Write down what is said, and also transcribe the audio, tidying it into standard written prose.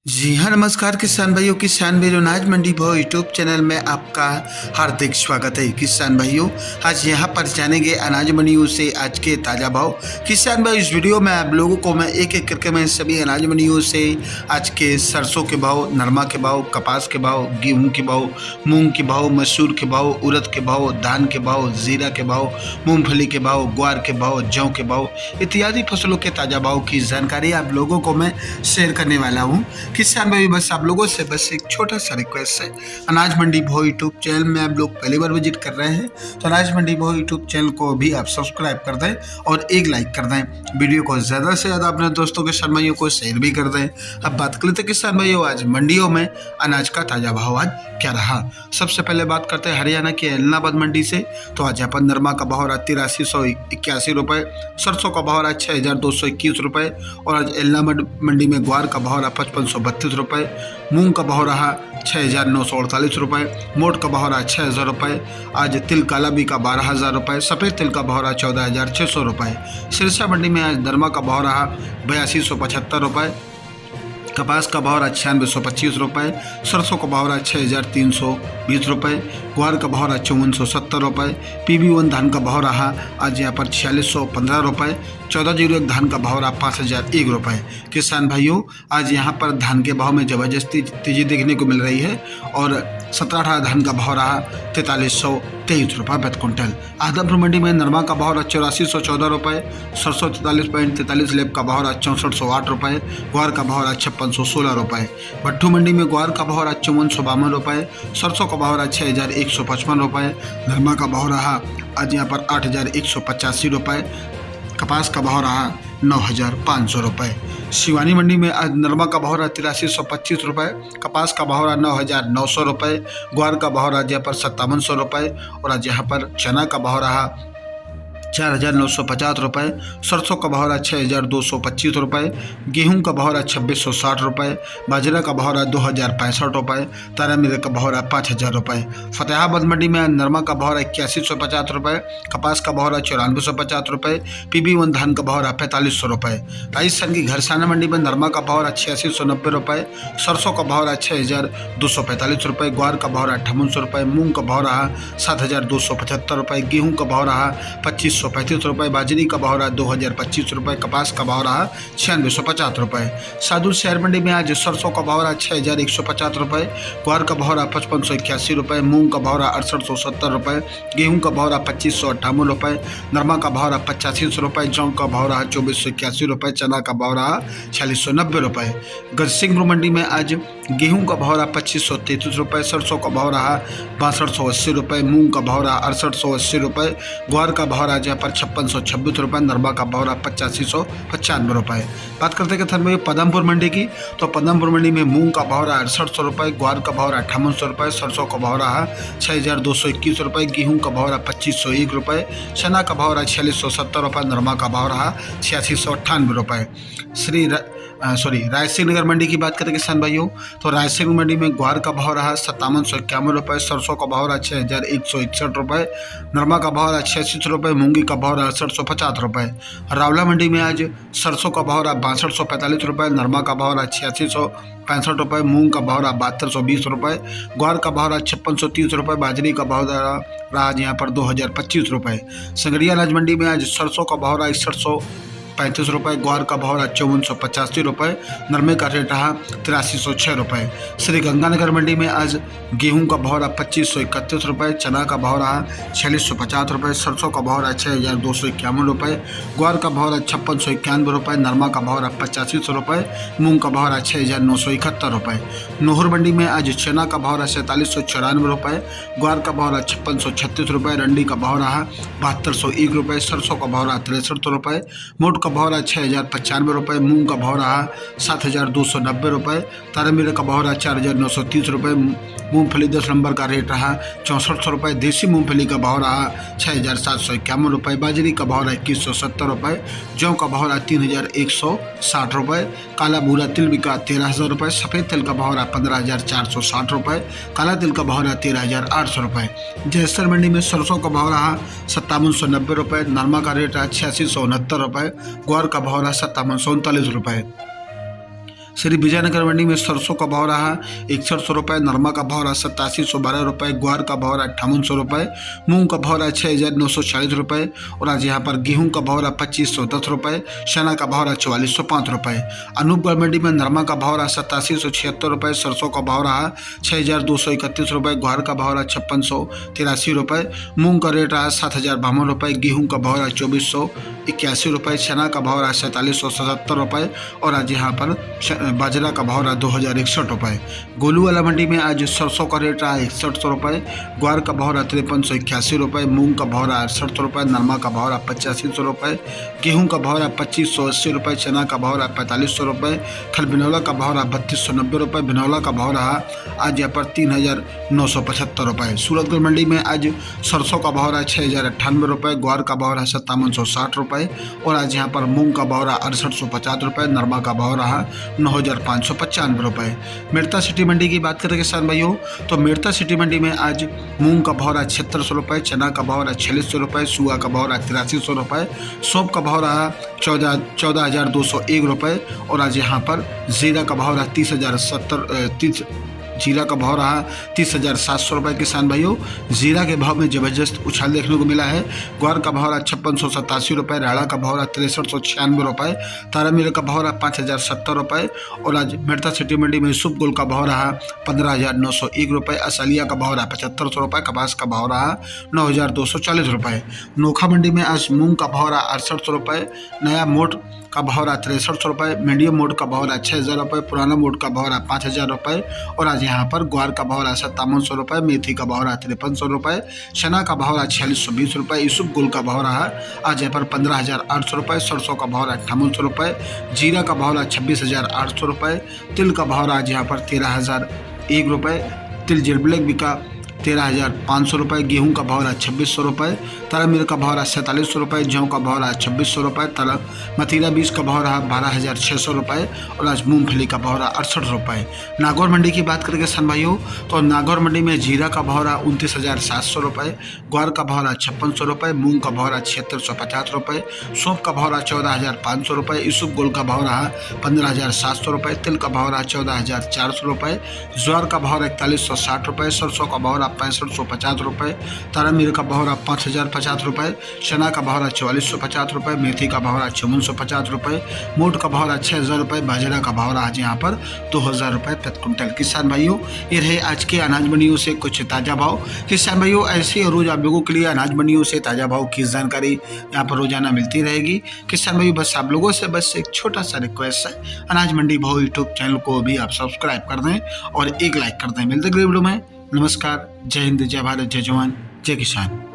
जी हाँ, नमस्कार किसान भाइयों। किसान भाइयों, अनाज मंडी भाव यूट्यूब चैनल में आपका हार्दिक स्वागत है। किसान भाइयों, आज यहाँ पर जानेंगे अनाज मंडियों से आज के ताज़ा भाव। किसान भाई, इस वीडियो में आप लोगों को मैं एक एक करके मैं सभी अनाज मंडियों से आज के सरसों के भाव, नरमा के भाव, कपास के भाव, गेहूँ के भाव, मूंग के भाव, मसूर के भाव, उड़द के भाव, धान के भाव, जीरा के भाव, मूंगफली के भाव, ग्वार के भाव, जौ के भाव इत्यादि फसलों के ताज़ा भाव की जानकारी आप लोगों को मैं शेयर करने वाला हूँ। किसान भाई, बस आप लोगों से बस एक छोटा सा रिक्वेस्ट है, अनाज मंडी भाव यूट्यूब चैनल में आप लोग पहली बार विजिट कर रहे हैं तो अनाज मंडी भाव यूट्यूब चैनल को भी आप सब्सक्राइब कर दें और एक लाइक कर दें। वीडियो को ज़्यादा से ज़्यादा अपने दोस्तों के किसान भाइयों को शेयर भी कर दें। अब बात कर लेते किसान भाइयों, आज मंडियों में अनाज का ताज़ा भाव आज क्या रहा। सबसे पहले बात करते हैं हरियाणा के एलनाबाद मंडी से। तो आज यहाँ पर नरमा का भाव रहा 8381 रुपये, सरसों का भाव रहा 6221 रुपये और आज एलनाबाद मंडी में ग्वार का भाव रहा 5532 रुपये, मूंग का भाव रहा 6948 रुपये, मोट का भाव रहा 6000 रुपये, आज तिल काला भी का 12000 रुपये, सफ़ेद तिल का भाव रहा 14600 रुपये। सिरसा मंडी में आज नरमा का भाव रहा 8275 रुपये, कपास का भाव रहा 9625 रुपये, सरसों का भाव रहा 6320 रुपये, ग्वार का भाव रहा 5470 रुपये, PB1 धान का भाव रहा आज यहाँ पर 4615 रुपये, 1401 धान का भाव रहा 5001 रुपये। किसान भाइयों, आज यहाँ पर धान के भाव में ज़बरदस्ती तेजी देखने को मिल रही है और 17-18 धान का भाव रहा 4323 रुपये प्रति क्विंटल। आदमपुर मंडी में नरमा का भाव रहा 8414 रुपये, सरसों 43.43 लेब का भाव रहा 6408 रुपये, ग्वार का भाव रहा 5616 रुपये। भट्टू मंडी में ग्वार का भाव रहा 5452 रुपये, सरसों का भाव रहा 6155 रुपये, नरमा का भाव रहा आज यहाँ पर 8185 रुपये, कपास का भाव रहा 9500 रुपये। शिवानी मंडी में आज नरमा का भाव रहा 8325 रुपये, कपास का भाव रहा 9900 रुपये, ग्वार का भाव रहा यहाँ पर 5700 रुपये और आज यहाँ पर चना का भाव रहा 4950 रुपये, सरसों का भाव रहा 6225 रुपये, गेहूं का भाव रहा 2660 रुपये, बाजरा का भाव रहा 2065 रुपये, तारा मिर्च का भाव रहा 5000 रुपये। फतेहाबाद मंडी में नरमा का भाव रहा 8150 रुपये, कपास का भाव रहा 9450 रुपये, PB1 धान का भाव रहा 4500 रुपये। राजस्थान की घरसाना मंडी में नरमा का भाव रहा 8690 रुपये, सरसों का भाव रहा 6245 रुपये, ग्वार का भाव रहा 5800 रुपये, मूंग का भाव रहा 7275 रुपये, गेहूँ का भाव रहा 2535 रुपये, बाजरी का भाव रहा 2025 रुपये, कपास का भाव रहा 9650 रुपये। सादुल शहर मंडी में आज सरसों का भाव रहा 6150 रुपये, ग्वार का भाव रहा 5581 रुपये, मूंग का भाव रहा 6870 रुपये, गेहूं का भाव रहा 2558 रुपये, नरमा का भाव रहा 8500 रुपये, जौ का भाव रहा 2481 रुपये, चना का भाव रहा 4690 रुपये। गजसिंहपुर मंडी में आज गेहूं का भाव रहा 2533 रुपये, सरसों का भाव रहा 6280 रुपये, मूंग का भाव रहा 6880 रुपये, ग्वार का भाव रहा यहाँ पर 5626 रुपये, नरमा का भाव रहा 8595 रुपये। बात करते हैं किसान भाइयों पदमपुर मंडी की। तो पदमपुर मंडी में मूंग का भाव रहा 6800 रुपये, ग्वार का भाव रहा 5800 रुपये, सरसों का भाव रहा 6221 रुपये, गेहूं का भाव रहा 2501 रुपये, चना का भाव रहा 4670 रुपये, नरमा का भाव रहा 8698 रुपये। रायसिंह नगर मंडी की बात करें किसान भाइयों, तो रायसिंह मंडी में ग्वार का भाव रहा 5751 रुपये, सरसों का भाव रहा 6161 रुपये, नरमा का भाव रहा 86 रुपये, मूंगी का भाव रहा 6850 रुपये। रावला मंडी में आज सरसों का भाव रहा 6245 रुपये, नरमा का भाव रहा 8665 रुपये, मूंग का भाव रहा 7220 रुपये, ग्वार का भाव रहा 5630 रुपये, बाजरी का भाव रहा आज यहाँ पर 2025 रुपये। संगरिया अनाज मंडी में आज सरसों का भाव रहा 6135 रुपये, ग्वार का भाव रहा 5485 रुपये, नरमे का रेट रहा 8306 रुपये। श्री गंगानगर मंडी में आज गेहूं का भाव रहा 2531 रुपये, चना का भाव रहा 4650 रुपये, सरसों का भाव रहा 6251 रुपये, ग्वार का भाव रहा 5691 रुपये, नरमा का भाव रहा 8500 रुपये, मूंग का भाव रहा 6971 रुपये। नोहर मंडी में आज चना का भाव रहा 4794 रुपये, ग्वार का भाव रहा 5636 रुपये, रंडी का भाव रहा 7201 रुपये, सरसों का भाव रहा 63 रुपये, मोट का भाव रहा 6095 रुपये, मूंग का भाव रहा 7290 रुपये, तारा मिर्च का भाव रहा 4930 रुपये, मूंगफली 10 नंबर का रेट रहा 6400 रुपये, देसी मूंगफली का भाव रहा 6751 रुपये, बाजरी का भाव रहा 2170 रुपये, जौ का भाव रहा 3160 रुपये, काला भूरा तिल बिका 13000 रुपये, सफ़ेद तिल का भाव रहा 15460 रुपये, काला तिल का भाव रहा 13800 रुपये। जयसर मंडी में सरसों का भाव रहा 5790 रुपये, नरमा का रेट रहा 8669 रुपये, ग्वार का भाव रहा 5739 रुपये। श्री विजयनगर मंडी में सरसों का भाव रहा 6100 रुपये, नरमा का भाव रहा 8712 रुपये, ग्वार का भाव रहा 5800 रुपये, मूंग का भाव रहा 6940 रुपये और आज यहाँ पर गेहूं का भाव रहा 2510 रुपये, चना का भाव रहा 4405 रुपये। अनूपगढ़ मंडी में नरमा का भाव रहा 8776 रुपये, सरसों का भाव रहा 6231 रुपये, ग्वार का भाव रहा 5683 रुपये, मूंग का रेट रहा 7052 रुपये, गेहूं का भाव रहा 2481 रुपये, चना का भाव रहा 4777 रुपये और आज यहाँ पर बाजरा का भाव रहा 2061 रुपये। गोलूवाला मंडी में आज सरसों का रेट रहा 6100 रुपये, ग्वार का भाव रहा 5381 रुपये, मूंग का भाव रहा 68 रुपये, नरमा का भाव रहा 8500 रुपये, गेहूं का भाव रहा 2580 रुपये, चना का भाव रहा 4500 रुपये, खल बिनौला का भाव रहा 3290 रुपये, बिनौला का भाव रहा आज यहाँ पर 3975 रुपये। सूरतगढ़ मंडी में आज सरसों का भाव रहा 6098 रुपये, ग्वार का भाव रहा 5760 रुपये और आज यहाँ पर मूंग का भाव रहा 6850 रुपये, नरमा का भाव रहा 9595 रुपये। मेड़ता सिटी मंडी की बात करें किसान भाइयों तो मेड़ता सिटी मंडी में आज मूंग का भाव रहा 7600 रुपये, चना का भाव रहा 4600 रुपये, सुआ का भाव रहा 8300 रुपये, सौंफ का भाव रहा 14201 रुपये और आज यहाँ पर जीरा का भाव रहा 30,070 जीरा का भाव रहा 30,700 रुपये। किसान भाइयों जीरा के भाव में जबरदस्त उछाल देखने को मिला है। ग्वार का भाव रहा 5687 रुपये, राड़ा का भाव रहा 6396 रुपये, तारा मिल का भाव रहा 5070 रुपये और आज मेड़ता सिटी मंडी में सुप गोल का भाव रहा 15,901 रुपये, असलिया का भाव रहा 7500 रुपये, कपास का भाव रहा 9,240 रुपये। नोखा मंडी में आज मूंग का भाव रहा 6800 रुपये, नया मोट का भाव रहा 6300 रुपये, मीडियम मोड का भाव रहा 6000 रुपये, पुराना मोड का भाव रहा 5000 रुपये और आज यहाँ पर ग्वार का भाव रहा 5700 रुपये, मेथी का भाव रहा 5300 रुपये, चना का भाव रहा 4620 रुपये, यूसुफ गुल का भाव रहा आज यहाँ पर 15,800 रुपये, सरसों का भाव रहा 5800 रुपये, जीरा का भाव रहा 26,800 रुपये, तिल का भाव रहा आज यहाँ पर 13,001 रुपये, तिल जेल ब्लैक बिका 13,500 रुपये, गेहूं का भाव रहा 2600 रुपये, तरा मिल का भाव रहा 4700 रुपये, जौ का भाव रहा 2600 रुपये, तरा मतीरा बीज का भाव रहा 12,600 रुपये और आज मूंगफली का भाव रहा 68 रुपये। नागौर मंडी की बात करेंगे सन भाइयों तो नागौर मंडी में जीरा का भाव रहा 29,700 रुपये, ग्वार का भाव रहा 5600 रुपये, मूंग का भाव रहा 7650 रुपये, सौंफ का भाव रहा 14,500 रुपये, यूसुफ गोल का भाव रहा 15,700 रुपये, तिल का भाव रहा 14,400 रुपये, ज्वार का भाव रहा 4160 रुपये, सरसों का भाव रहा 6550 रुपये, तारा मिल का भाव रहा 5050 रुपये, चना का भाव रहा 4450 रुपये, मेथी का भाव रहा 5450 रुपये, मोट का भाव रहा 6000 रुपये, बाजरा का भाव रहा आज यहाँ पर 2000 रुपये प्रति क्विंटल। किसान भाइयों ये रहे आज के अनाज मंडियों से कुछ ताज़ा भाव। किसान भाइयों ऐसे रोज आप लोगों के लिए अनाज मंडियों से ताज़ा भाव की जानकारी यहाँ पर रोजाना मिलती रहेगी। किसान भाइयों बस आप लोगों से बस एक छोटा सा रिक्वेस्ट है, अनाज मंडी भाव यूट्यूब चैनल को भी आप सब्सक्राइब कर दें और एक लाइक कर दें। मिलते अगले वीडियो में। नमस्कार, जय हिंद, जय भारत, जय जवान, जय किसान।